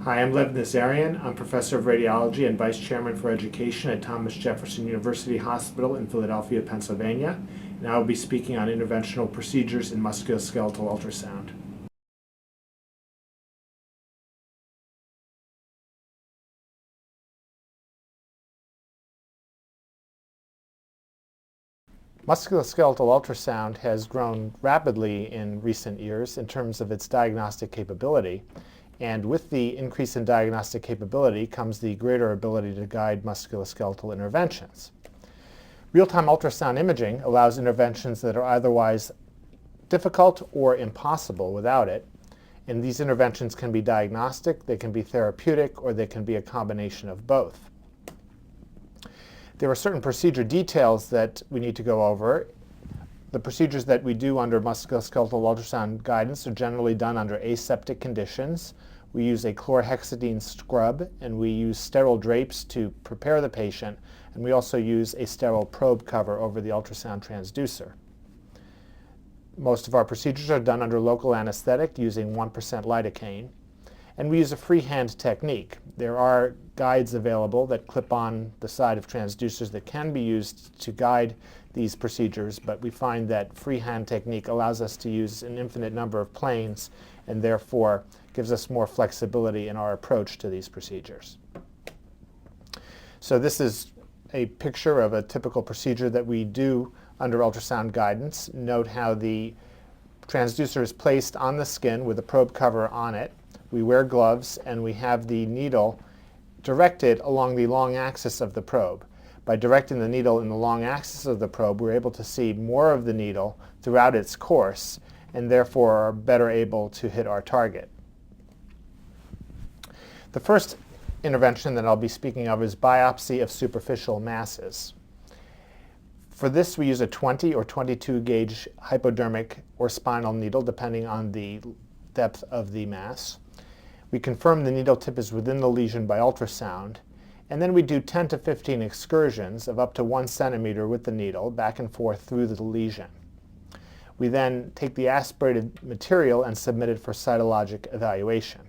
Hi, I'm Lev Nazarian. I'm Professor of Radiology and Vice Chairman for Education at Thomas Jefferson University Hospital in Philadelphia, Pennsylvania, and I will be speaking on interventional procedures in musculoskeletal ultrasound. Musculoskeletal ultrasound has grown rapidly in recent years in terms of its diagnostic capability. And with the increase in diagnostic capability comes the greater ability to guide musculoskeletal interventions. Real-time ultrasound imaging allows interventions that are otherwise difficult or impossible without it. And these interventions can be diagnostic, they can be therapeutic, or they can be a combination of both. There are certain procedure details that we need to go over. The procedures that we do under musculoskeletal ultrasound guidance are generally done under aseptic conditions. We use a chlorhexidine scrub, and we use sterile drapes to prepare the patient, and we also use a sterile probe cover over the ultrasound transducer. Most of our procedures are done under local anesthetic using 1% lidocaine, and we use a freehand technique. There are guides available that clip on the side of transducers that can be used to guide these procedures, but we find that freehand technique allows us to use an infinite number of planes and therefore gives us more flexibility in our approach to these procedures. So this is a picture of a typical procedure that we do under ultrasound guidance. Note how the transducer is placed on the skin with a probe cover on it. We wear gloves and we have the needle directed along the long axis of the probe. By directing the needle in the long axis of the probe, we're able to see more of the needle throughout its course and therefore are better able to hit our target. The first intervention that I'll be speaking of is biopsy of superficial masses. For this, we use a 20 or 22 gauge hypodermic or spinal needle, depending on the depth of the mass. We confirm the needle tip is within the lesion by ultrasound, and then we do 10 to 15 excursions of up to 1 centimeter with the needle back and forth through the lesion. We then take the aspirated material and submit it for cytologic evaluation.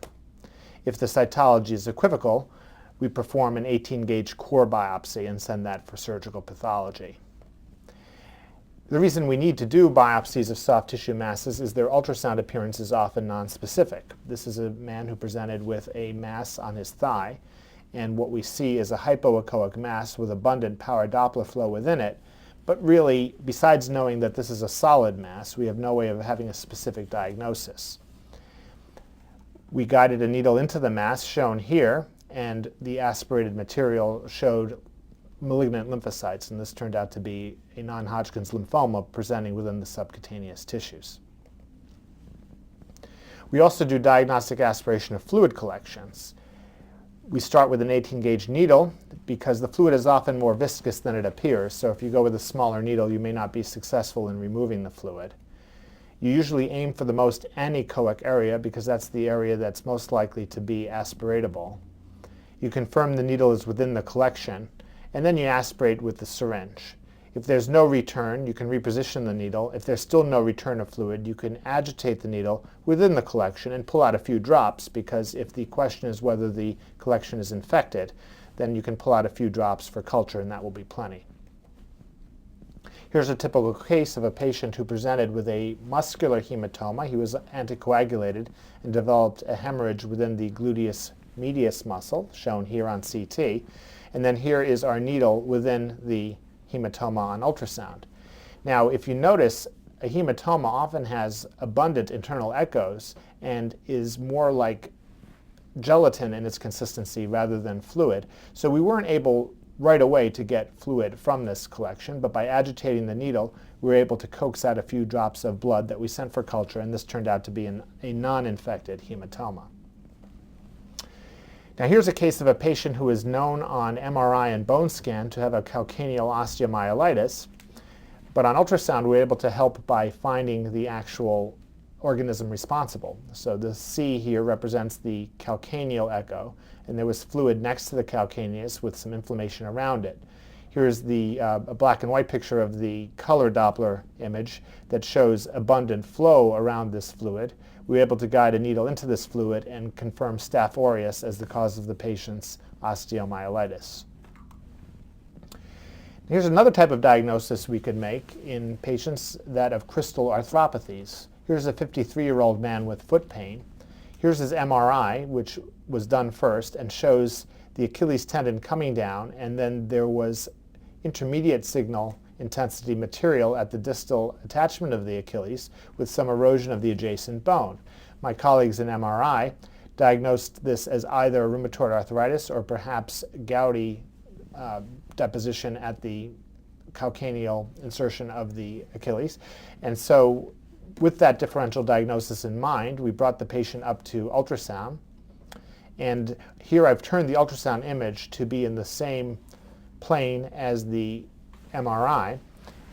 If the cytology is equivocal, we perform an 18 gauge core biopsy and send that for surgical pathology. The reason we need to do biopsies of soft tissue masses is their ultrasound appearance is often nonspecific. This is a man who presented with a mass on his thigh, and what we see is a hypoechoic mass with abundant power Doppler flow within it. But really, besides knowing that this is a solid mass, we have no way of having a specific diagnosis. We guided a needle into the mass, shown here, and the aspirated material showed malignant lymphocytes, and this turned out to be a non-Hodgkin's lymphoma presenting within the subcutaneous tissues. We also do diagnostic aspiration of fluid collections. We start with an 18 gauge needle because the fluid is often more viscous than it appears, so if you go with a smaller needle, you may not be successful in removing the fluid. You usually aim for the most anechoic area because that's the area that's most likely to be aspiratable. You confirm the needle is within the collection, and then you aspirate with the syringe. If there's no return, you can reposition the needle. If there's still no return of fluid, you can agitate the needle within the collection and pull out a few drops, because if the question is whether the collection is infected, then you can pull out a few drops for culture, and that will be plenty. Here's a typical case of a patient who presented with a muscular hematoma. He was anticoagulated and developed a hemorrhage within the gluteus medius muscle, shown here on CT. And then here is our needle within the hematoma on ultrasound. Now, if you notice, a hematoma often has abundant internal echoes and is more like gelatin in its consistency rather than fluid. So we weren't able right away to get fluid from this collection, but by agitating the needle, we were able to coax out a few drops of blood that we sent for culture, and this turned out to be a non-infected hematoma. Now here's a case of a patient who is known on MRI and bone scan to have a calcaneal osteomyelitis, but on ultrasound we were able to help by finding the actual organism responsible. So the C here represents the calcaneal echo, and there was fluid next to the calcaneus with some inflammation around it. Here's a black and white picture of the color Doppler image that shows abundant flow around this fluid. We were able to guide a needle into this fluid and confirm Staph aureus as the cause of the patient's osteomyelitis. Here's another type of diagnosis we could make in patients that have crystal arthropathies. Here's a 53-year-old man with foot pain. Here's his MRI, which was done first and shows the Achilles tendon coming down, and then there was intermediate signal intensity material at the distal attachment of the Achilles with some erosion of the adjacent bone. My colleagues in MRI diagnosed this as either rheumatoid arthritis or perhaps gouty deposition at the calcaneal insertion of the Achilles. And so with that differential diagnosis in mind, we brought the patient up to ultrasound. And here I've turned the ultrasound image to be in the same plane as the MRI.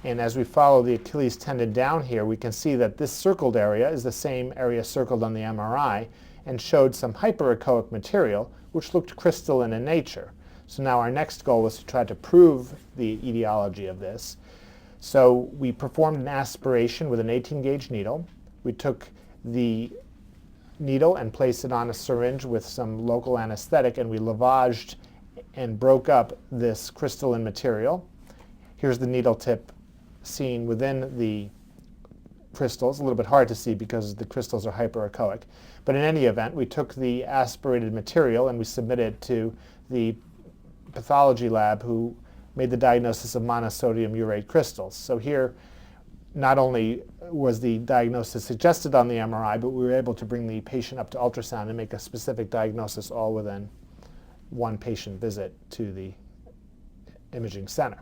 And as we follow the Achilles tendon down here, we can see that this circled area is the same area circled on the MRI and showed some hyperechoic material, which looked crystalline in nature. So now our next goal was to try to prove the etiology of this. So we performed an aspiration with an 18-gauge needle. We took the needle and placed it on a syringe with some local anesthetic, and we lavaged and broke up this crystalline material. Here's the needle tip seen within the crystals. A little bit hard to see because the crystals are hyperechoic. But in any event, we took the aspirated material and we submitted it to the pathology lab, who made the diagnosis of monosodium urate crystals. So here, not only was the diagnosis suggested on the MRI, but we were able to bring the patient up to ultrasound and make a specific diagnosis all within one patient visit to the imaging center.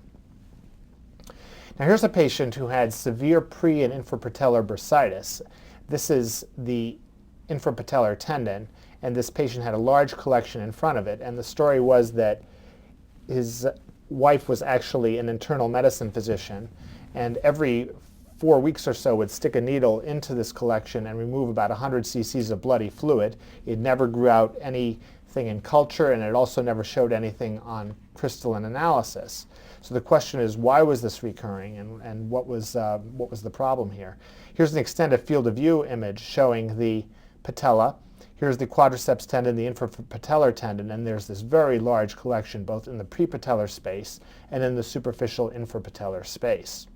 Now here's a patient who had severe pre- and infrapatellar bursitis. This is the infrapatellar tendon, and this patient had a large collection in front of it, and the story was that his wife was actually an internal medicine physician, and every 4 weeks or so would stick a needle into this collection and remove about 100 cc's of bloody fluid. It never grew out anything in culture, and it also never showed anything on crystalline analysis. So the question is, why was this recurring, and what was the problem here? Here's an extended field of view image showing the patella. Here's the quadriceps tendon, the infrapatellar tendon, and there's this very large collection both in the prepatellar space and in the superficial infrapatellar space.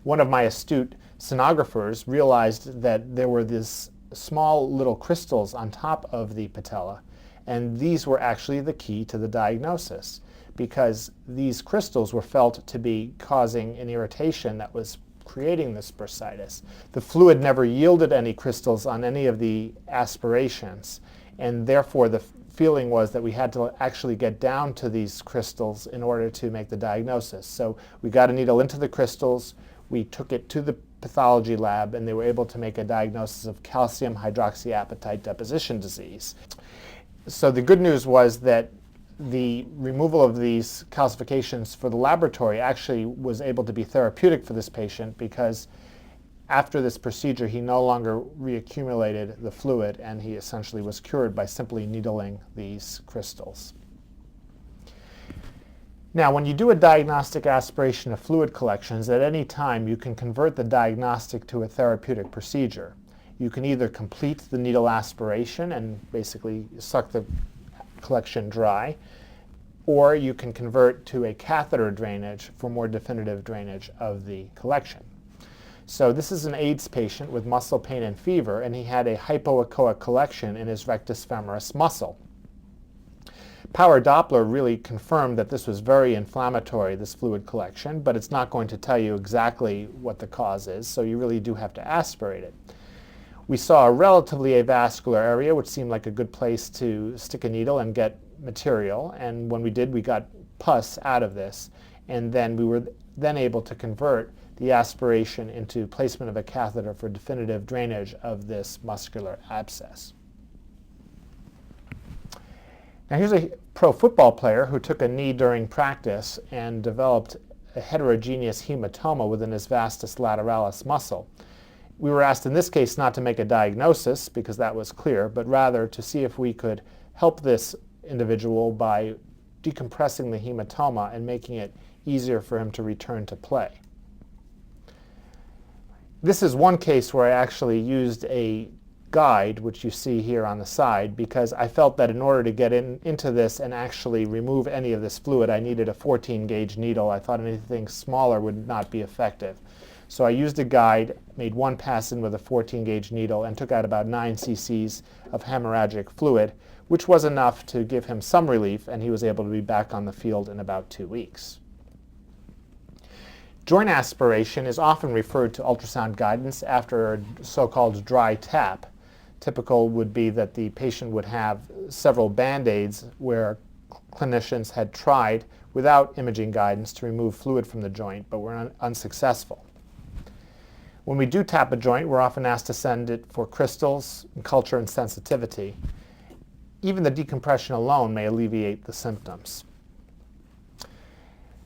One of my astute sonographers realized that there were these small little crystals on top of the patella, and these were actually the key to the diagnosis, because these crystals were felt to be causing an irritation that was creating this bursitis. The fluid never yielded any crystals on any of the aspirations, and therefore the feeling was that we had to actually get down to these crystals in order to make the diagnosis. So we got a needle into the crystals, we took it to the pathology lab, and they were able to make a diagnosis of calcium hydroxyapatite deposition disease. So the good news was that the removal of these calcifications for the laboratory actually was able to be therapeutic for this patient, because after this procedure he no longer reaccumulated the fluid, and he essentially was cured by simply needling these crystals. Now, when you do a diagnostic aspiration of fluid collections, at any time you can convert the diagnostic to a therapeutic procedure. You can either complete the needle aspiration and basically suck the collection dry, or you can convert to a catheter drainage for more definitive drainage of the collection. So this is an AIDS patient with muscle pain and fever, and he had a hypoechoic collection in his rectus femoris muscle. Power Doppler really confirmed that this was very inflammatory, this fluid collection, but it's not going to tell you exactly what the cause is, so you really do have to aspirate it. We saw a relatively avascular area, which seemed like a good place to stick a needle and get material, and when we did, we got pus out of this, and then we were then able to convert the aspiration into placement of a catheter for definitive drainage of this muscular abscess. Now here's a pro football player who took a knee during practice and developed a heterogeneous hematoma within his vastus lateralis muscle. We were asked in this case not to make a diagnosis, because that was clear, but rather to see if we could help this individual by decompressing the hematoma and making it easier for him to return to play. This is one case where I actually used a guide, which you see here on the side, because I felt that in order to get into this and actually remove any of this fluid, I needed a 14-gauge needle. I thought anything smaller would not be effective. So I used a guide, made one pass in with a 14-gauge needle, and took out about 9 cc's of hemorrhagic fluid, which was enough to give him some relief, and he was able to be back on the field in about 2 weeks. Joint aspiration is often referred to ultrasound guidance after a so-called dry tap. Typical would be that the patient would have several Band-Aids where clinicians had tried without imaging guidance to remove fluid from the joint, but were unsuccessful. When we do tap a joint, we're often asked to send it for crystals, culture, and sensitivity. Even the decompression alone may alleviate the symptoms.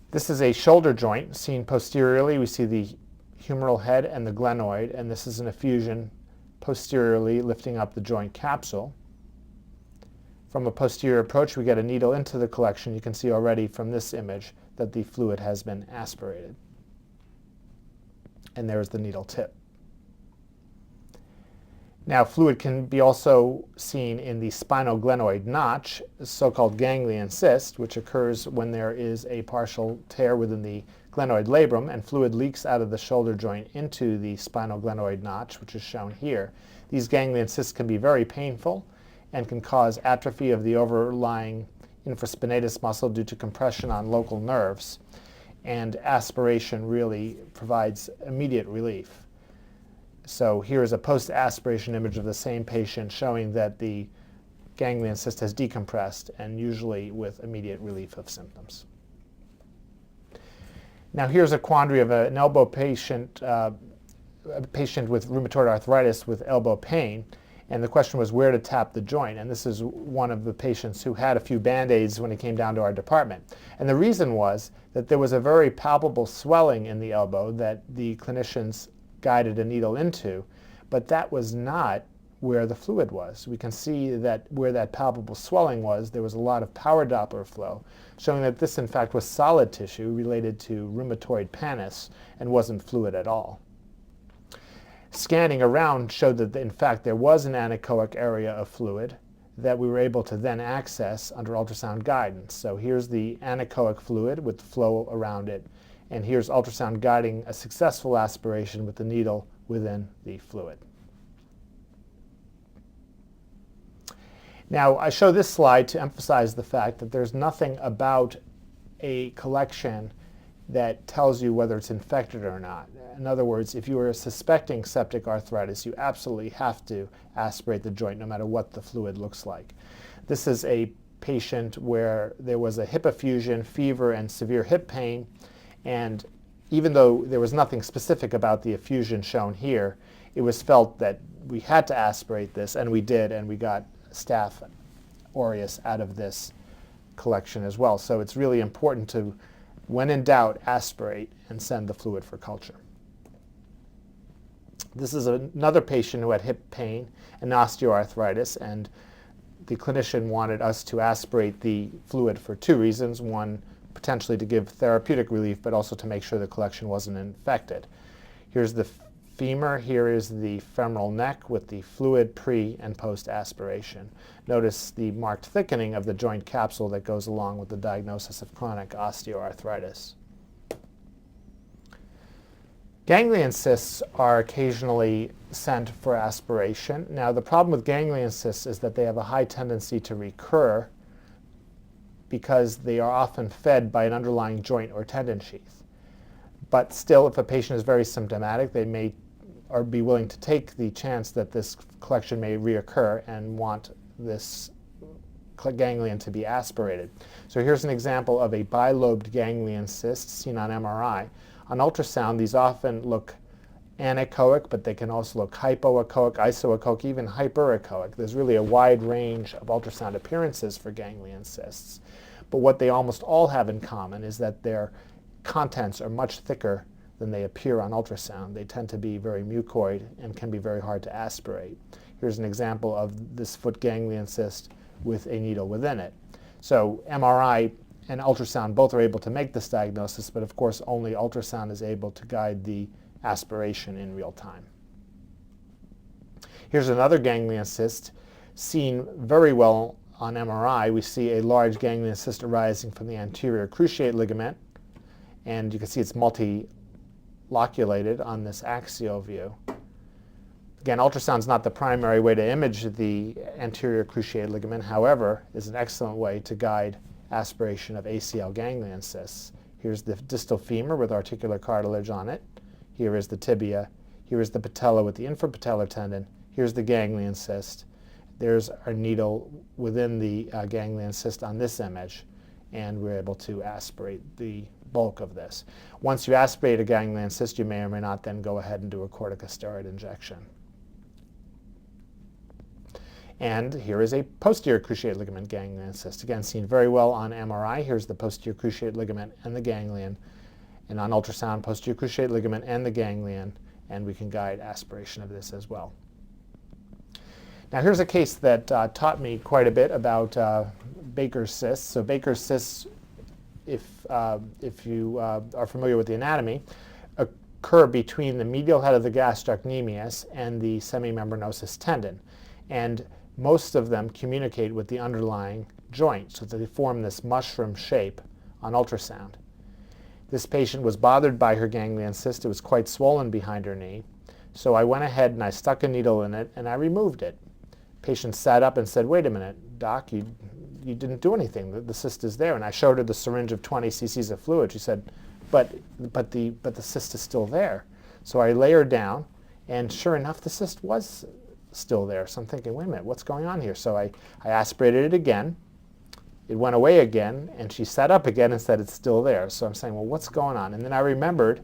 This is a shoulder joint seen posteriorly. We see the humeral head and the glenoid, and this is an effusion posteriorly lifting up the joint capsule. From a posterior approach, we get a needle into the collection. You can see already from this image that the fluid has been aspirated. And there's the needle tip. Now, fluid can be also seen in the spinal glenoid notch, so-called ganglion cyst, which occurs when there is a partial tear within the glenoid labrum and fluid leaks out of the shoulder joint into the spinal glenoid notch, which is shown here. These ganglion cysts can be very painful and can cause atrophy of the overlying infraspinatus muscle due to compression on local nerves. And aspiration really provides immediate relief. So here is a post-aspiration image of the same patient showing that the ganglion cyst has decompressed, and usually with immediate relief of symptoms. Now here's a quandary of an elbow patient, a patient with rheumatoid arthritis with elbow pain, and the question was where to tap the joint. And this is one of the patients who had a few Band-Aids when he came down to our department. And the reason was that there was a very palpable swelling in the elbow that the clinicians guided a needle into, but that was not where the fluid was. We can see that where that palpable swelling was, there was a lot of power Doppler flow, showing that this in fact was solid tissue related to rheumatoid pannus and wasn't fluid at all. Scanning around showed that in fact there was an anechoic area of fluid that we were able to then access under ultrasound guidance. So here's the anechoic fluid with the flow around it, and here's ultrasound guiding a successful aspiration with the needle within the fluid. Now, I show this slide to emphasize the fact that there's nothing about a collection that tells you whether it's infected or not. In other words, if you are suspecting septic arthritis, you absolutely have to aspirate the joint no matter what the fluid looks like. This is a patient where there was a hip effusion, fever, and severe hip pain. And even though there was nothing specific about the effusion shown here, it was felt that we had to aspirate this, and we did, and we got Staph aureus out of this collection as well. So it's really important to, when in doubt, aspirate and send the fluid for culture. This is another patient who had hip pain and osteoarthritis, and the clinician wanted us to aspirate the fluid for 2 reasons. One, potentially to give therapeutic relief, but also to make sure the collection wasn't infected. Here's the femur. Here is the femoral neck with the fluid pre and post aspiration. Notice the marked thickening of the joint capsule that goes along with the diagnosis of chronic osteoarthritis. Ganglion cysts are occasionally sent for aspiration. Now, the problem with ganglion cysts is that they have a high tendency to recur because they are often fed by an underlying joint or tendon sheath. But still, if a patient is very symptomatic, they may or be willing to take the chance that this collection may reoccur and want this ganglion to be aspirated. So here's an example of a bilobed ganglion cyst seen on MRI. On ultrasound, these often look anechoic, but they can also look hypoechoic, isoechoic, even hyperechoic. There's really a wide range of ultrasound appearances for ganglion cysts. But what they almost all have in common is that their contents are much thicker than they appear on ultrasound. They tend to be very mucoid and can be very hard to aspirate. Here's an example of this foot ganglion cyst with a needle within it. So MRI and ultrasound both are able to make this diagnosis, but of course only ultrasound is able to guide the aspiration in real time. Here's another ganglion cyst seen very well on MRI. We see a large ganglion cyst arising from the anterior cruciate ligament, and you can see it's multi-loculated on this axial view. Again, ultrasound is not the primary way to image the anterior cruciate ligament. However, it's an excellent way to guide aspiration of ACL ganglion cysts. Here's the distal femur with articular cartilage on it. Here is the tibia. Here is the patella with the infrapatellar tendon. Here's the ganglion cyst. There's our needle within the ganglion cyst on this image, and we're able to aspirate the bulk of this. Once you aspirate a ganglion cyst, you may or may not then go ahead and do a corticosteroid injection. And here is a posterior cruciate ligament ganglion cyst. Again, seen very well on MRI. Here's the posterior cruciate ligament and the ganglion. And on ultrasound, posterior cruciate ligament and the ganglion, and we can guide aspiration of this as well. Now here's a case that taught me quite a bit about Baker's cysts. So Baker's cysts, if you are familiar with the anatomy, occur between the medial head of the gastrocnemius and the semimembranosus tendon. And most of them communicate with the underlying joint, so that they form this mushroom shape on ultrasound. This patient was bothered by her ganglion cyst. It was quite swollen behind her knee. So I went ahead and I stuck a needle in it and I removed it. Patient sat up and said, "Wait a minute, doc, you didn't do anything. The cyst is there." And I showed her the syringe of 20 cc's of fluid. She said, but the cyst is still there. So I lay her down, and sure enough, the cyst was still there. So I'm thinking, wait a minute, what's going on here? So I aspirated it again. It went away again, and she sat up again and said it's still there. So I'm saying, well, what's going on? And then I remembered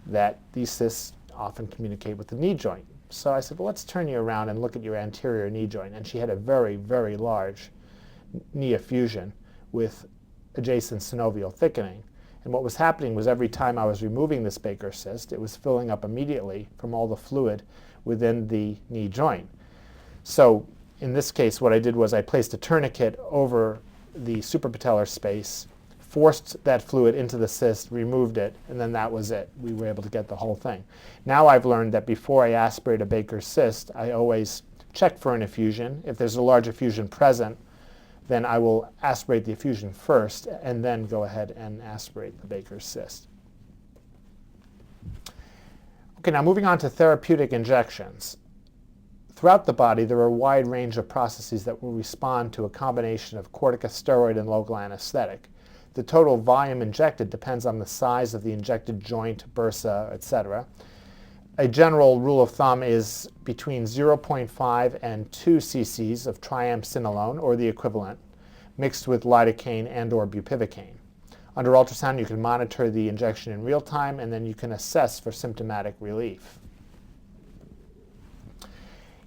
that these cysts often communicate with the knee joint. So I said, well, let's turn you around and look at your anterior knee joint. And she had a very, very large knee effusion with adjacent synovial thickening. And what was happening was every time I was removing this Baker's cyst, it was filling up immediately from all the fluid within the knee joint. So in this case, what I did was I placed a tourniquet over the suprapatellar space, forced that fluid into the cyst, removed it, and then that was it. We were able to get the whole thing. Now I've learned that before I aspirate a Baker's cyst, I always check for an effusion. If there's a large effusion present, then I will aspirate the effusion first and then go ahead and aspirate the Baker's cyst. Okay, now moving on to therapeutic injections. Throughout the body, there are a wide range of processes that will respond to a combination of corticosteroid and local anesthetic. The total volume injected depends on the size of the injected joint, bursa, etc. A general rule of thumb is between 0.5 and 2 cc's of triamcinolone, or the equivalent, mixed with lidocaine and or bupivacaine. Under ultrasound, you can monitor the injection in real time, and then you can assess for symptomatic relief.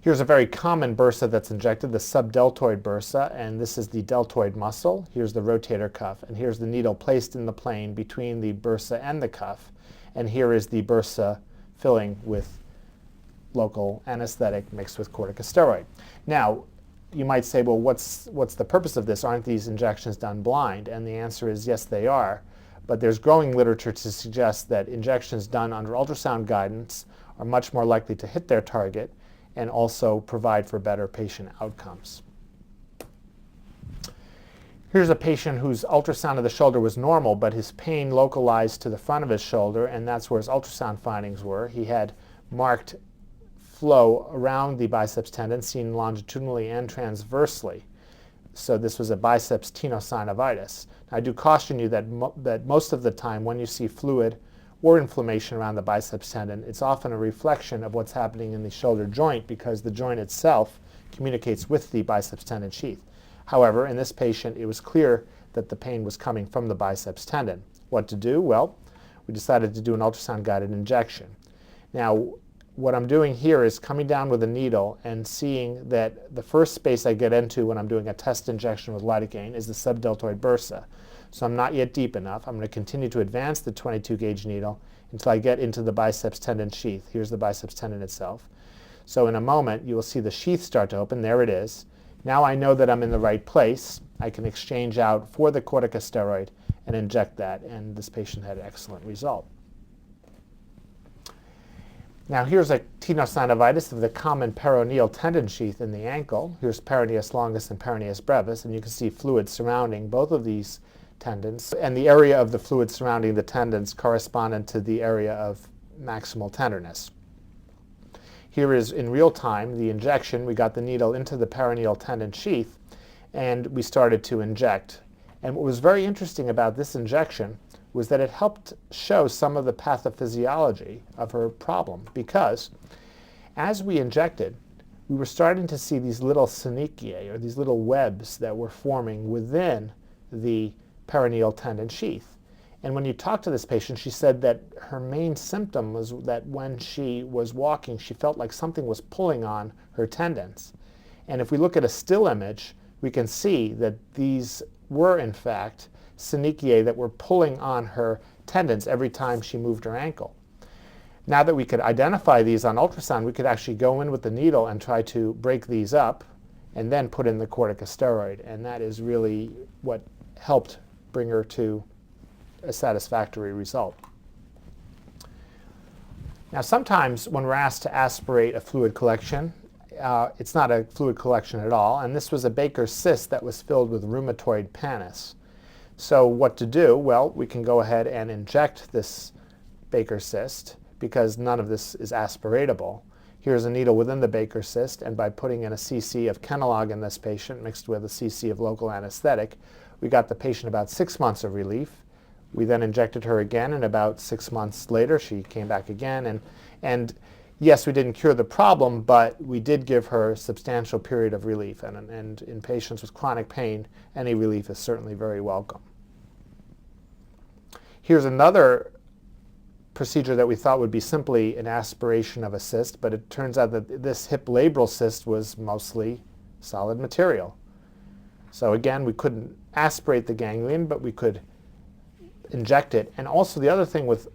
Here's a very common bursa that's injected, the subdeltoid bursa, and this is the deltoid muscle. Here's the rotator cuff, and here's the needle placed in the plane between the bursa and the cuff, and here is the bursa filling with local anesthetic mixed with corticosteroid. Now, you might say, well, what's the purpose of this? Aren't these injections done blind? And the answer is yes, they are. But there's growing literature to suggest that injections done under ultrasound guidance are much more likely to hit their target and also provide for better patient outcomes. Here's a patient whose ultrasound of the shoulder was normal, but his pain localized to the front of his shoulder, and that's where his ultrasound findings were. He had marked flow around the biceps tendon, seen longitudinally and transversely. So this was a Biceps Tenosynovitis. I do caution you that most of the time when you see fluid or inflammation around the biceps tendon, it's often a reflection of what's happening in the shoulder joint, because the joint itself communicates with the biceps tendon sheath. However, in this patient, it was clear that the pain was coming from the biceps tendon. What to do? Well, we decided to do an ultrasound-guided injection. Now, what I'm doing here is coming down with a needle and seeing that the first space I get into when I'm doing a test injection with lidocaine is the subdeltoid bursa. So I'm not yet deep enough. I'm going to continue to advance the 22 gauge needle until I get into the biceps tendon sheath. Here's the biceps tendon itself. So in a moment, you will see the sheath start to open. There it is. Now I know that I'm in the right place. I can exchange out for the corticosteroid and inject that, and this patient had an excellent result. Now here's a tenosynovitis of the common peroneal tendon sheath in the ankle. Here's peroneus longus and peroneus brevis, and you can see fluid surrounding both of these tendons, and the area of the fluid surrounding the tendons corresponded to the area of maximal tenderness. Here is in real time the injection. We got the needle into the peroneal tendon sheath and we started to inject. And what was very interesting about this injection was that it helped show some of the pathophysiology of her problem, because as we injected, we were starting to see these little synechiae, or these little webs that were forming within the peroneal tendon sheath. And when you talk to this patient, she said that her main symptom was that when she was walking, she felt like something was pulling on her tendons. And if we look at a still image, we can see that these were, in fact, synechiae that were pulling on her tendons every time she moved her ankle. Now that we could identify these on ultrasound, we could actually go in with the needle and try to break these up and then put in the corticosteroid. And that is really what helped bring her to a satisfactory result. Now sometimes when we're asked to aspirate a fluid collection, it's not a fluid collection at all, and this was a Baker's cyst that was filled with rheumatoid pannus. So what to do? Well, we can go ahead and inject this Baker's cyst because none of this is aspiratable. Here's a needle within the Baker's cyst, and by putting in a cc of Kenalog in this patient mixed with a cc of local anesthetic, we got the patient about 6 months of relief. We then injected her again, and about 6 months later she came back again. And yes, we didn't cure the problem, but we did give her a substantial period of relief. And in patients with chronic pain, any relief is certainly very welcome. Here's another procedure that we thought would be simply an aspiration of a cyst, but it turns out that this hip labral cyst was mostly solid material. So again, we couldn't aspirate the ganglion, but we could inject it. And also the other thing with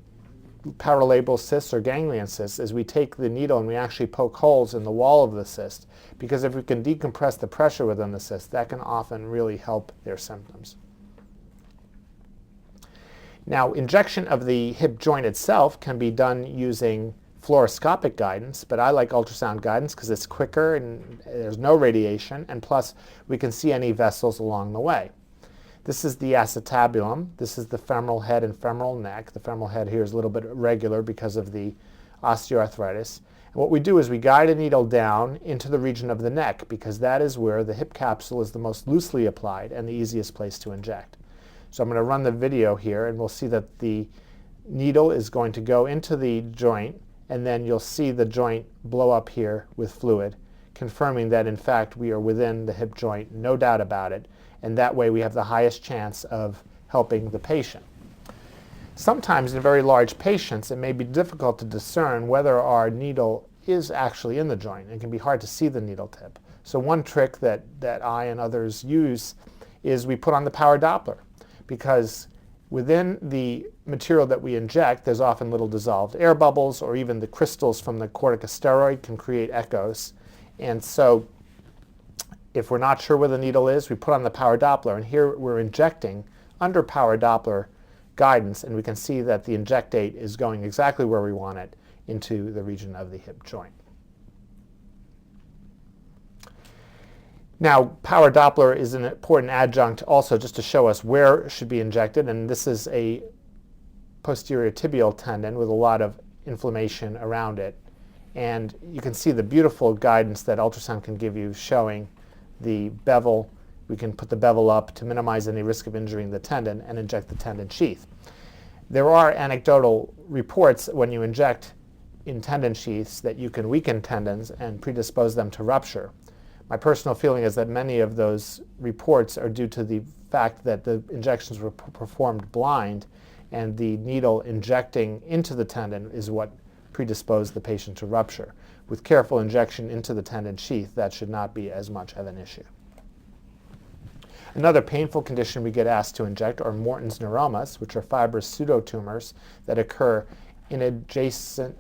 paralabral cysts or ganglion cysts is we take the needle and we actually poke holes in the wall of the cyst, because if we can decompress the pressure within the cyst, that can often really help their symptoms. Now, injection of the hip joint itself can be done using fluoroscopic guidance, but I like ultrasound guidance because it's quicker and there's no radiation, and plus we can see any vessels along the way. This is the acetabulum. This is the femoral head and femoral neck. The femoral head here is a little bit irregular because of the osteoarthritis. And what we do is we guide a needle down into the region of the neck, because that is where the hip capsule is the most loosely applied and the easiest place to inject. So I'm going to run the video here, and we'll see that the needle is going to go into the joint, and then you'll see the joint blow up here with fluid, confirming that in fact we are within the hip joint, no doubt about it, and that way we have the highest chance of helping the patient. Sometimes in very large patients it may be difficult to discern whether our needle is actually in the joint. It can be hard to see the needle tip. So one trick that I and others use is we put on the Power Doppler, because within the material that we inject there's often little dissolved air bubbles, or even the crystals from the corticosteroid can create echoes. And so if we're not sure where the needle is, we put on the Power Doppler, and here we're injecting under Power Doppler guidance, and we can see that the injectate is going exactly where we want it, into the region of the hip joint. Now, Power Doppler is an important adjunct also just to show us where it should be injected, and this is a posterior tibial tendon with a lot of inflammation around it. And you can see the beautiful guidance that ultrasound can give you, showing the bevel. We can put the bevel up to minimize any risk of injuring the tendon and inject the tendon sheath. There are anecdotal reports when you inject in tendon sheaths that you can weaken tendons and predispose them to rupture. My personal feeling is that many of those reports are due to the fact that the injections were performed blind, and the needle injecting into the tendon is what predisposed the patient to rupture. With careful injection into the tendon sheath, that should not be as much of an issue. Another painful condition we get asked to inject are Morton's neuromas, which are fibrous pseudotumors that occur in adjacent.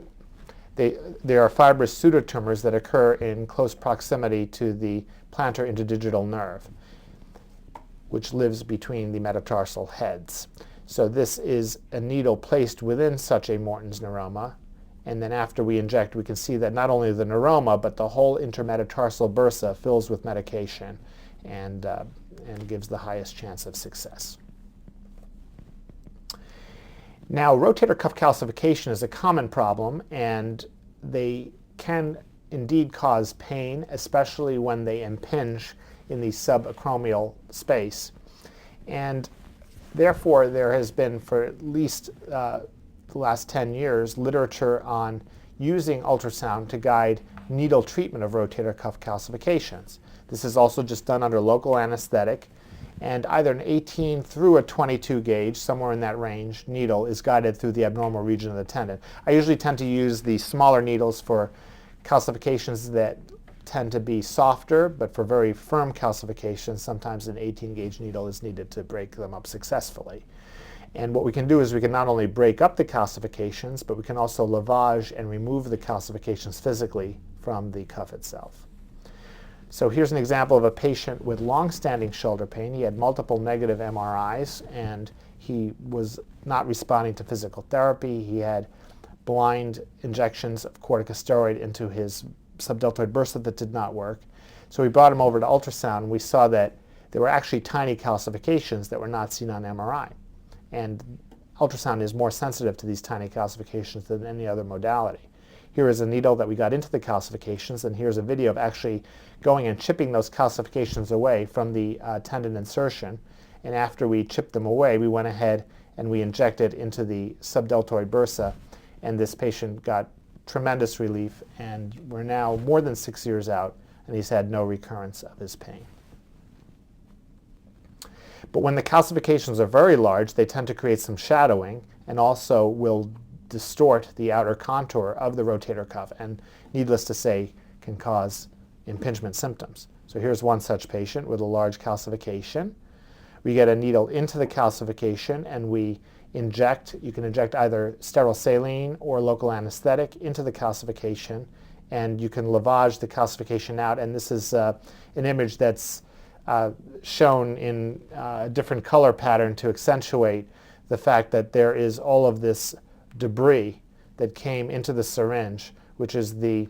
They are fibrous pseudotumors that occur in close proximity to the plantar interdigital nerve. which lives between the metatarsal heads. So this is a needle placed within such a Morton's neuroma, and then after we inject, we can see that not only the neuroma, but the whole intermetatarsal bursa fills with medication and gives the highest chance of success. Now, rotator cuff calcification is a common problem, and they can indeed cause pain, especially when they impinge in the subacromial space. And therefore, there has been, for at least the last 10 years, literature on using ultrasound to guide needle treatment of rotator cuff calcifications. This is also just done under local anesthetic, and either an 18 through a 22 gauge, somewhere in that range, needle is guided through the abnormal region of the tendon. I usually tend to use the smaller needles for calcifications that tend to be softer, but for very firm calcifications, sometimes an 18 gauge needle is needed to break them up successfully. And what we can do is we can not only break up the calcifications, but we can also lavage and remove the calcifications physically from the cuff itself. So here's an example of a patient with long-standing shoulder pain. He had multiple negative MRIs, and he was not responding to physical therapy. He had blind injections of corticosteroid into his subdeltoid bursa that did not work. So we brought him over to ultrasound, and we saw that there were actually tiny calcifications that were not seen on MRI. And ultrasound is more sensitive to these tiny calcifications than any other modality. Here is a needle that we got into the calcifications, and here's a video of actually going and chipping those calcifications away from the tendon insertion. And after we chipped them away, we went ahead and we injected into the subdeltoid bursa, and this patient got tremendous relief, and we're now more than 6 years out, and he's had no recurrence of his pain. But when the calcifications are very large, they tend to create some shadowing and also will distort the outer contour of the rotator cuff, and needless to say, can cause impingement symptoms. So here's one such patient with a large calcification. We get a needle into the calcification and we inject. You can inject either sterile saline or local anesthetic into the calcification, and you can lavage the calcification out. And this is an image that's shown in a different color pattern to accentuate the fact that there is all of this debris that came into the syringe, which is the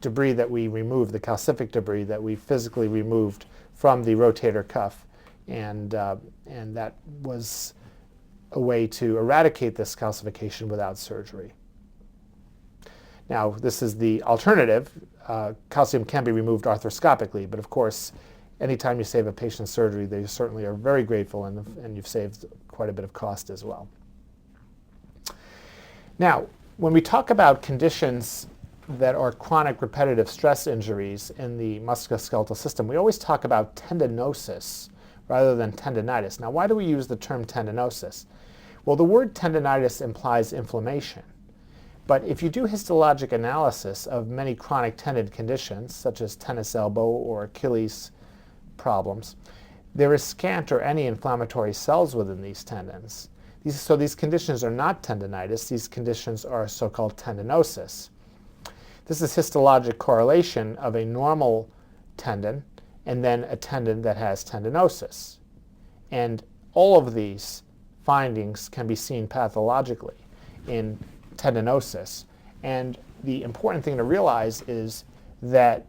debris that we removed, the calcific debris that we physically removed from the rotator cuff, and that was a way to eradicate this calcification without surgery. Now, this is the alternative. Calcium can be removed arthroscopically, but of course, anytime you save a patient's surgery, they certainly are very grateful, and you've saved quite a bit of cost as well. Now, when we talk about conditions that are chronic repetitive stress injuries in the musculoskeletal system, we always talk about tendinosis rather than tendinitis. Now, why do we use the term tendinosis? Well, the word tendinitis implies inflammation. But if you do histologic analysis of many chronic tendon conditions, such as tennis elbow or Achilles problems, there is scant or any inflammatory cells within these tendons. So these conditions are not tendinitis. These conditions are so-called tendinosis. This is histologic correlation of a normal tendon and then a tendon that has tendinosis. And all of these findings can be seen pathologically in tendinosis. And the important thing to realize is that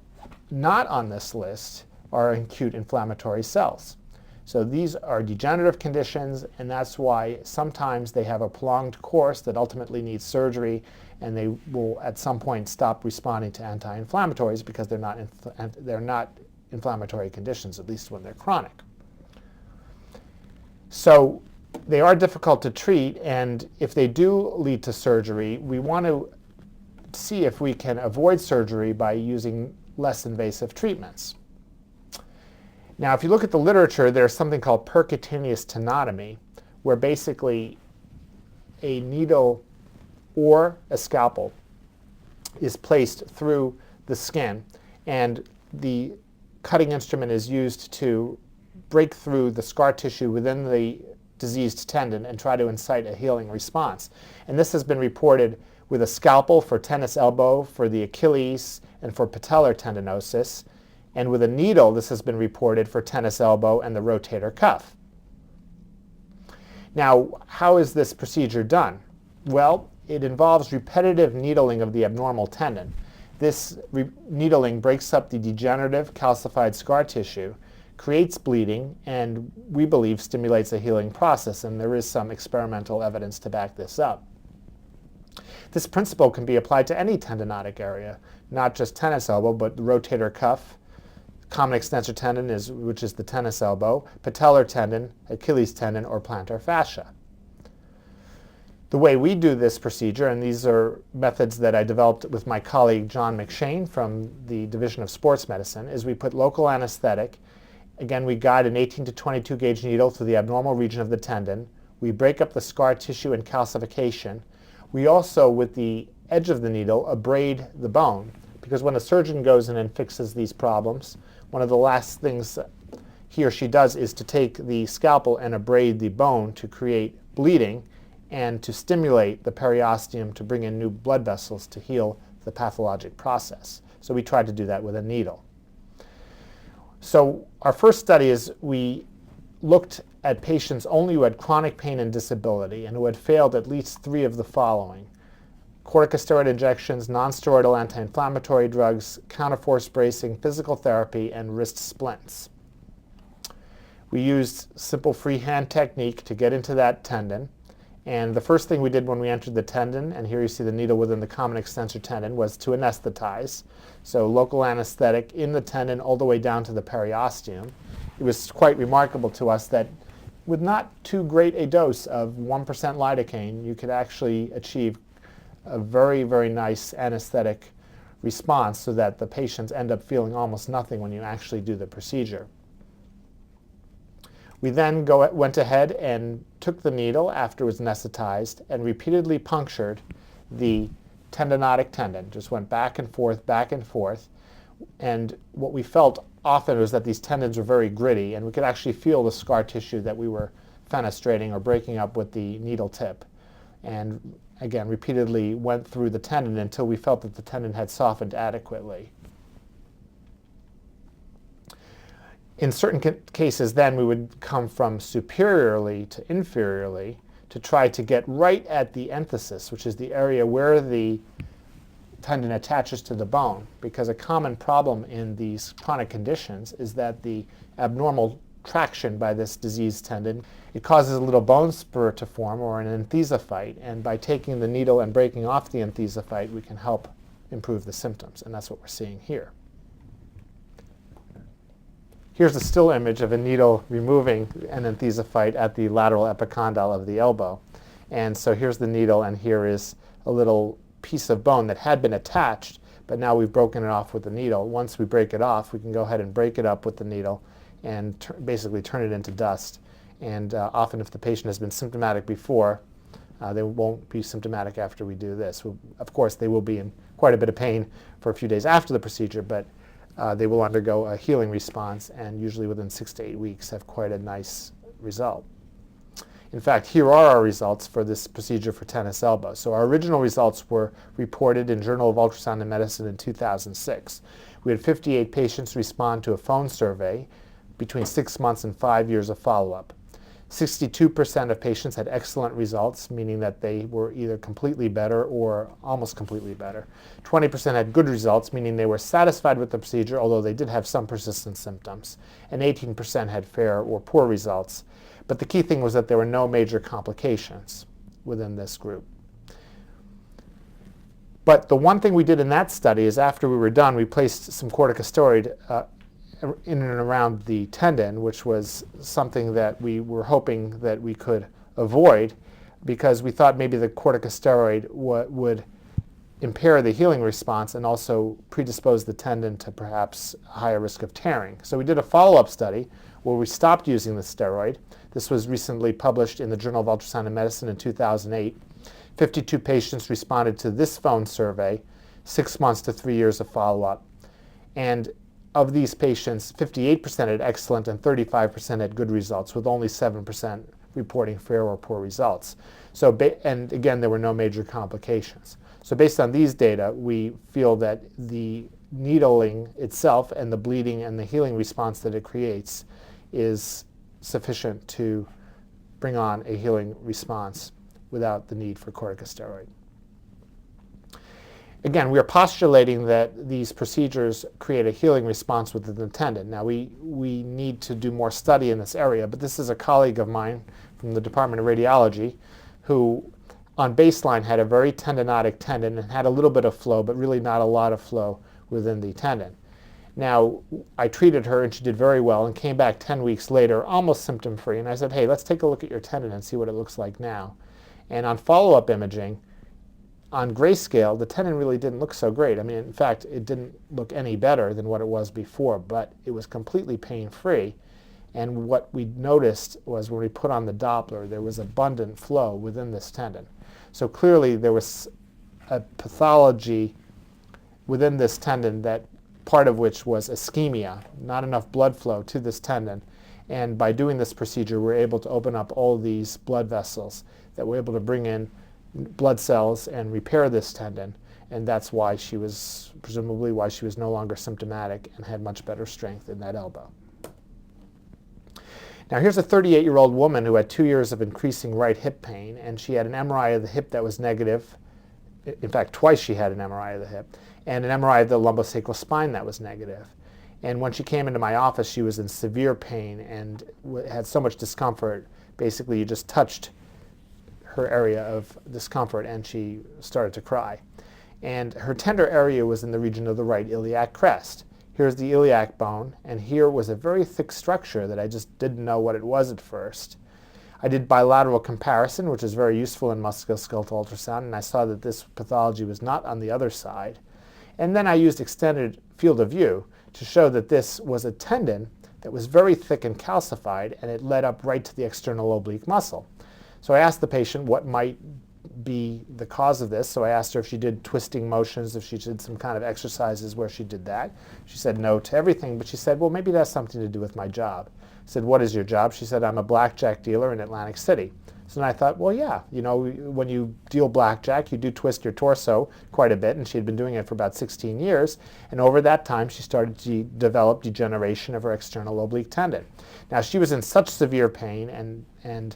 not on this list are acute inflammatory cells. So these are degenerative conditions, and that's why sometimes they have a prolonged course that ultimately needs surgery, and they will at some point stop responding to anti-inflammatories because they're not inflammatory conditions, at least when they're chronic. So they are difficult to treat, and if they do lead to surgery, we want to see if we can avoid surgery by using less invasive treatments. Now, if you look at the literature, there's something called percutaneous tenotomy, where basically a needle or a scalpel is placed through the skin, and the cutting instrument is used to break through the scar tissue within the diseased tendon and try to incite a healing response. And this has been reported with a scalpel for tennis elbow, for the Achilles, and for patellar tendinosis. And with a needle, this has been reported for tennis elbow and the rotator cuff. Now, how is this procedure done? Well, it involves repetitive needling of the abnormal tendon. This needling breaks up the degenerative calcified scar tissue, creates bleeding, and we believe stimulates a healing process, and there is some experimental evidence to back this up. This principle can be applied to any tendinotic area, not just tennis elbow, but the rotator cuff, common extensor tendon, which is the tennis elbow, patellar tendon, Achilles tendon, or plantar fascia. The way we do this procedure, and these are methods that I developed with my colleague John McShane from the Division of Sports Medicine, is we put local anesthetic. Again, we guide an 18 to 22 gauge needle through the abnormal region of the tendon. We break up the scar tissue and calcification. We also, with the edge of the needle, abrade the bone, because when a surgeon goes in and fixes these problems, one of the last things he or she does is to take the scalpel and abrade the bone to create bleeding and to stimulate the periosteum to bring in new blood vessels to heal the pathologic process. So we tried to do that with a needle. So our first study is we looked at patients only who had chronic pain and disability and who had failed at least 3 of the following: corticosteroid injections, non-steroidal anti-inflammatory drugs, counterforce bracing, physical therapy, and wrist splints. We used simple freehand technique to get into that tendon. And the first thing we did when we entered the tendon, and here you see the needle within the common extensor tendon, was to anesthetize. So local anesthetic in the tendon all the way down to the periosteum. It was quite remarkable to us that with not too great a dose of 1% lidocaine, you could actually achieve a very, very nice anesthetic response so that the patients end up feeling almost nothing when you actually do the procedure. We then went ahead and took the needle after it was anesthetized and repeatedly punctured the tendinotic tendon. Just went back and forth, back and forth. And what we felt often was that these tendons were very gritty, and we could actually feel the scar tissue that we were fenestrating or breaking up with the needle tip. And again, repeatedly went through the tendon until we felt that the tendon had softened adequately. In certain cases, then, we would come from superiorly to inferiorly to try to get right at the enthesis, which is the area where the tendon attaches to the bone, because a common problem in these chronic conditions is that the abnormal traction by this diseased tendon, it causes a little bone spur to form, or an enthesophyte, and by taking the needle and breaking off the enthesophyte, we can help improve the symptoms, and that's what we're seeing here. Here's a still image of a needle removing an enthesophyte at the lateral epicondyle of the elbow. And so here's the needle, and here is a little piece of bone that had been attached, but now we've broken it off with the needle. Once we break it off, we can go ahead and break it up with the needle and basically turn it into dust. And often if the patient has been symptomatic before, they won't be symptomatic after we do this. Of course, they will be in quite a bit of pain for a few days after the procedure, but they will undergo a healing response and usually within 6 to 8 weeks have quite a nice result. In fact, here are our results for this procedure for tennis elbow. So our original results were reported in Journal of Ultrasound and Medicine in 2006. We had 58 patients respond to a phone survey between 6 months and 5 years of follow-up. 62% of patients had excellent results, meaning that they were either completely better or almost completely better. 20% had good results, meaning they were satisfied with the procedure, although they did have some persistent symptoms. And 18% had fair or poor results. But the key thing was that there were no major complications within this group. But the one thing we did in that study is after we were done, we placed some corticosteroid in and around the tendon, which was something that we were hoping that we could avoid because we thought maybe the corticosteroid would impair the healing response and also predispose the tendon to perhaps a higher risk of tearing. So we did a follow-up study where we stopped using the steroid. This was recently published in the Journal of Ultrasound and Medicine in 2008. 52 patients responded to this phone survey, 6 months to 3 years of follow-up. And of these patients, 58% had excellent and 35% had good results, with only 7% reporting fair or poor results. So, and again, there were no major complications. So based on these data, we feel that the needling itself and the bleeding and the healing response that it creates is sufficient to bring on a healing response without the need for corticosteroid. Again, we are postulating that these procedures create a healing response within the tendon. Now, we need to do more study in this area, but this is a colleague of mine from the Department of Radiology who, on baseline, had a very tendinotic tendon and had a little bit of flow, but really not a lot of flow within the tendon. Now, I treated her and she did very well and came back 10 weeks later, almost symptom-free. And I said, hey, let's take a look at your tendon and see what it looks like now. And on follow-up imaging, on grayscale, the tendon really didn't look so great. I mean, in fact, it didn't look any better than what it was before, but it was completely pain-free. And what we noticed was when we put on the Doppler, there was abundant flow within this tendon. So clearly there was a pathology within this tendon, that part of which was ischemia, not enough blood flow to this tendon. And by doing this procedure, we're able to open up all these blood vessels that were able to bring in blood cells and repair this tendon, and that's why she was, presumably why she was no longer symptomatic and had much better strength in that elbow. Now here's a 38-year-old woman who had 2 years of increasing right hip pain, and she had an MRI of the hip that was negative. In fact, twice she had an MRI of the hip, and an MRI of the lumbosacral spine that was negative. And when she came into my office, she was in severe pain and had so much discomfort. Basically, you just touched her area of discomfort and she started to cry. And her tender area was in the region of the right iliac crest. Here's the iliac bone, and here was a very thick structure that I just didn't know what it was at first. I did bilateral comparison, which is very useful in musculoskeletal ultrasound, and I saw that this pathology was not on the other side. And then I used extended field of view to show that this was a tendon that was very thick and calcified, and it led up right to the external oblique muscle. So I asked the patient what might be the cause of this. So I asked her if she did twisting motions, if she did some kind of exercises where she did that. She said no to everything, but she said, well, maybe that's something to do with my job. I said, what is your job? She said, I'm a blackjack dealer in Atlantic City. So then I thought, well, yeah, you know, when you deal blackjack, you do twist your torso quite a bit, and she had been doing it for about 16 years. And over that time, she started to develop degeneration of her external oblique tendon. Now, she was in such severe pain, and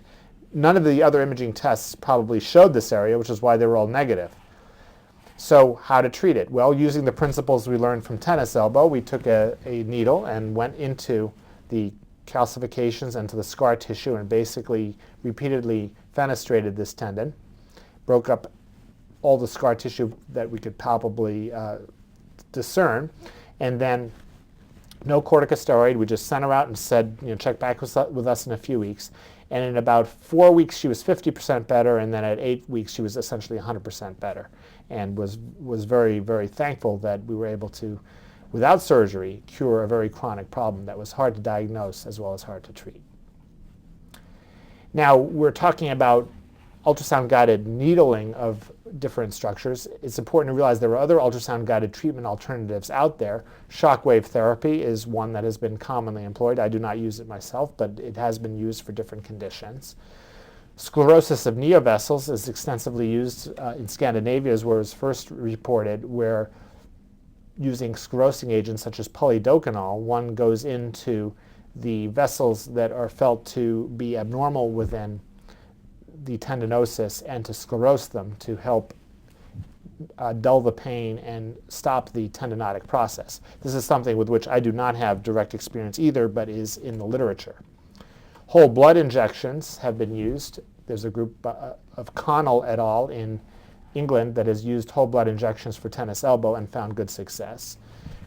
none of the other imaging tests probably showed this area, which is why they were all negative. So how to treat it? Well, using the principles we learned from tennis elbow, we took a needle and went into the calcifications and to the scar tissue and basically repeatedly fenestrated this tendon, broke up all the scar tissue that we could palpably discern, and then no corticosteroid. We just sent her out and said, you know, check back with us in a few weeks. And in about 4 weeks, she was 50% better, and then at 8 weeks, she was essentially 100% better, and was very, very thankful that we were able to, without surgery, cure a very chronic problem that was hard to diagnose as well as hard to treat. Now, we're talking about ultrasound-guided needling of different structures. It's important to realize there are other ultrasound-guided treatment alternatives out there. Shockwave therapy is one that has been commonly employed. I do not use it myself, but it has been used for different conditions. Sclerosis of neovessels is extensively used in Scandinavia, as where it was first reported, where using sclerosing agents such as polydocanol, one goes into the vessels that are felt to be abnormal within the tendinosis and to sclerose them to help dull the pain and stop the tendinotic process. This is something with which I do not have direct experience either, but is in the literature. Whole blood injections have been used. There's a group of Connell et al. In England that has used whole blood injections for tennis elbow and found good success.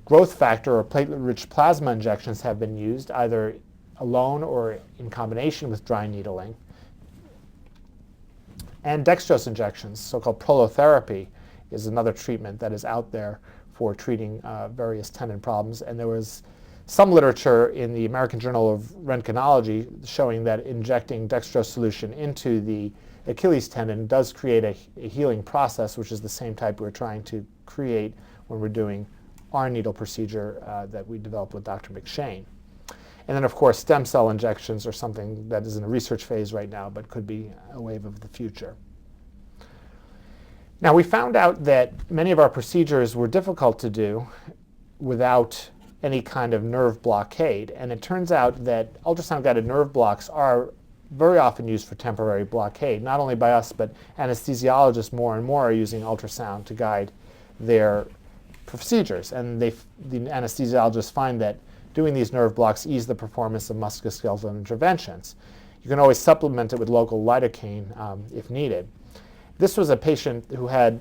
Growth factor or platelet-rich plasma injections have been used either alone or in combination with dry needling. And dextrose injections, so-called prolotherapy, is another treatment that is out there for treating various tendon problems. And there was some literature in the American Journal of Röntgenology showing that injecting dextrose solution into the Achilles tendon does create a healing process, which is the same type we're trying to create when we're doing our needle procedure that we developed with Dr. McShane. And then, of course, stem cell injections are something that is in a research phase right now, but could be a wave of the future. Now, we found out that many of our procedures were difficult to do without any kind of nerve blockade. And it turns out that ultrasound-guided nerve blocks are very often used for temporary blockade, not only by us, but anesthesiologists more and more are using ultrasound to guide their procedures. And the anesthesiologists find that doing these nerve blocks ease the performance of musculoskeletal interventions. You can always supplement it with local lidocaine if needed. This was a patient who had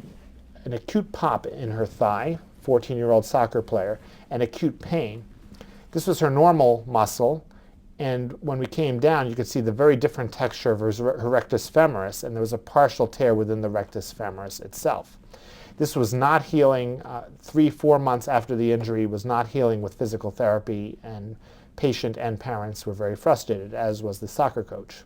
an acute pop in her thigh, 14-year-old soccer player, and acute pain. This was her normal muscle, and when we came down, you could see the very different texture of her rectus femoris, and there was a partial tear within the rectus femoris itself. This was not healing 3-4 months after the injury, was not healing with physical therapy, and patient and parents were very frustrated, as was the soccer coach.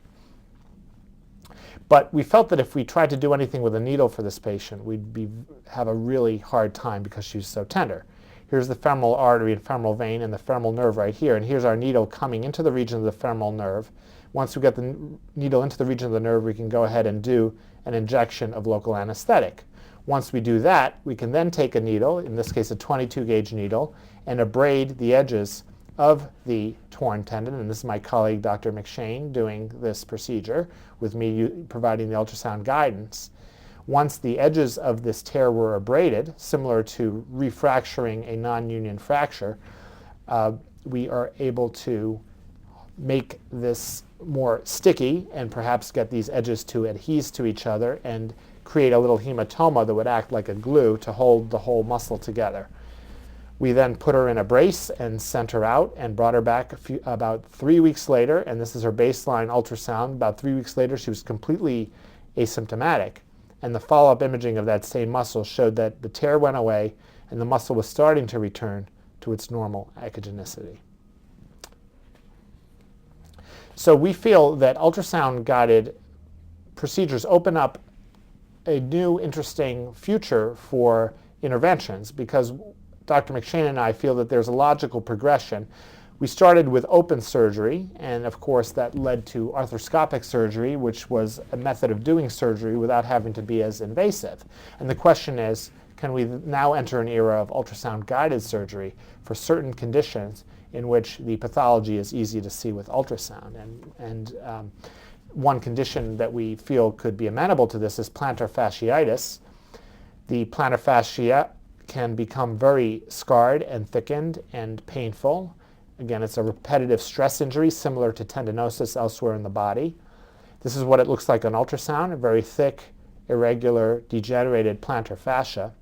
But we felt that if we tried to do anything with a needle for this patient, we'd have a really hard time because she's so tender. Here's the femoral artery and femoral vein and the femoral nerve right here, and here's our needle coming into the region of the femoral nerve. Once we get the needle into the region of the nerve, we can go ahead and do an injection of local anesthetic. Once we do that, we can then take a needle, in this case a 22-gauge needle, and abrade the edges of the torn tendon, and this is my colleague Dr. McShane doing this procedure with me providing the ultrasound guidance. Once the edges of this tear were abraded, similar to refracturing a non-union fracture, we are able to make this more sticky and perhaps get these edges to adhere to each other and create a little hematoma that would act like a glue to hold the whole muscle together. We then put her in a brace and sent her out and brought her back about 3 weeks later, and this is her baseline ultrasound. About 3 weeks later, she was completely asymptomatic, and the follow-up imaging of that same muscle showed that the tear went away and the muscle was starting to return to its normal echogenicity. So we feel that ultrasound-guided procedures open up a new, interesting future for interventions because Dr. McShane and I feel that there's a logical progression. We started with open surgery, and of course that led to arthroscopic surgery, which was a method of doing surgery without having to be as invasive. And the question is, can we now enter an era of ultrasound-guided surgery for certain conditions in which the pathology is easy to see with ultrasound? And one condition that we feel could be amenable to this is plantar fasciitis. The plantar fascia can become very scarred and thickened and painful. Again, it's a repetitive stress injury similar to tendinosis elsewhere in the body. This is what it looks like on ultrasound, a very thick, irregular, degenerated plantar fascia.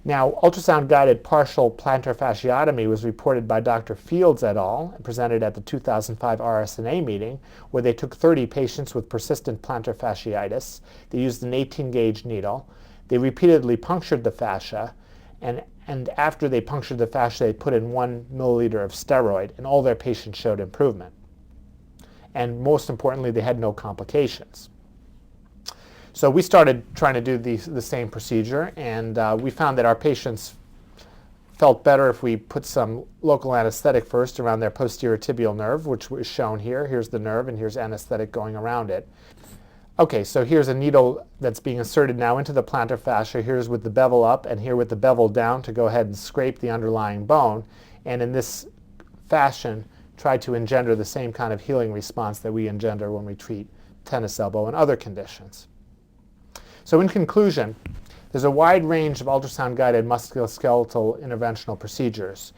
Now, ultrasound-guided partial plantar fasciotomy was reported by Dr. Fields et al. And presented at the 2005 RSNA meeting, where they took 30 patients with persistent plantar fasciitis. They used an 18-gauge needle. They repeatedly punctured the fascia, and after they punctured the fascia, they put in 1 milliliter of steroid, and all their patients showed improvement. And most importantly, they had no complications. So we started trying to do the same procedure, and we found that our patients felt better if we put some local anesthetic first around their posterior tibial nerve, which was shown here. Here's the nerve, and here's anesthetic going around it. Okay, so here's a needle that's being inserted now into the plantar fascia. Here's with the bevel up and here with the bevel down to go ahead and scrape the underlying bone. And in this fashion, try to engender the same kind of healing response that we engender when we treat tennis elbow and other conditions. So in conclusion, there's a wide range of ultrasound-guided musculoskeletal interventional procedures.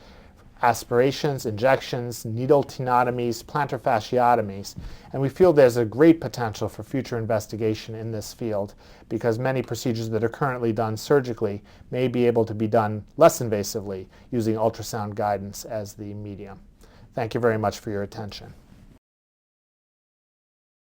Aspirations, injections, needle tenotomies, plantar fasciotomies, and we feel there's a great potential for future investigation in this field because many procedures that are currently done surgically may be able to be done less invasively using ultrasound guidance as the medium. Thank you very much for your attention.